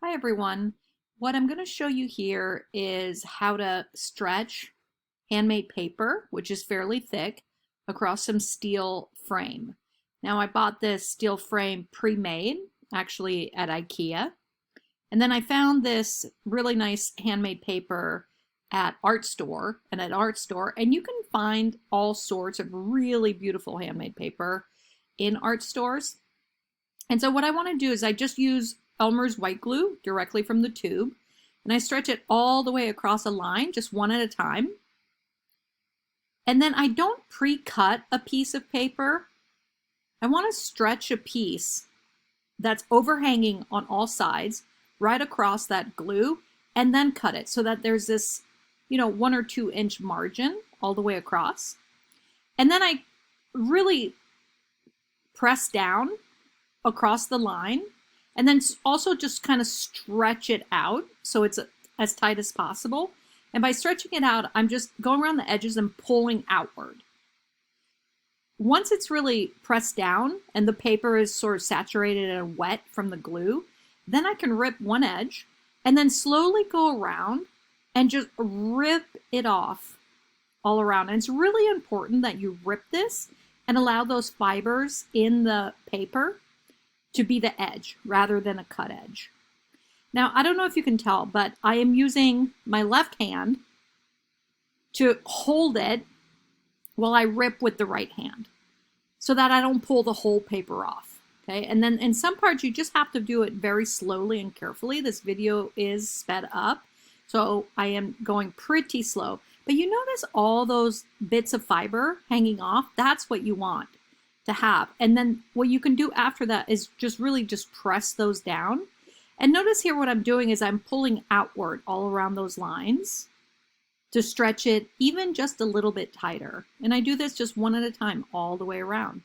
Hi everyone. What I'm going to show you here is how to stretch handmade paper, which is fairly thick, across some steel frame. Now I bought this steel frame pre-made, actually at IKEA. And then I found this really nice handmade paper at art store, and you can find all sorts of really beautiful handmade paper in art stores. And so what I want to do is I just use Elmer's white glue directly from the tube, and I stretch it all the way across a line, just one at a time. And then I don't pre-cut a piece of paper. I want to stretch a piece that's overhanging on all sides right across that glue and then cut it so that there's this, 1 or 2 inch margin all the way across. And then I really press down across the line and then also just kind of stretch it out so it's as tight as possible. And by stretching it out, I'm just going around the edges and pulling outward. Once it's really pressed down and the paper is sort of saturated and wet from the glue, then I can rip one edge and then slowly go around and just rip it off all around. And it's really important that you rip this and allow those fibers in the paper to be the edge rather than a cut edge. Now, I don't know if you can tell, but I am using my left hand to hold it while I rip with the right hand so that I don't pull the whole paper off. Okay, and then in some parts you just have to do it very slowly and carefully. This video is sped up, so I am going pretty slow. But you notice all those bits of fiber hanging off? That's what you want to have. And then what you can do after that is just really press those down. And notice here what I'm doing is I'm pulling outward all around those lines to stretch it even just a little bit tighter. And I do this just one at a time all the way around.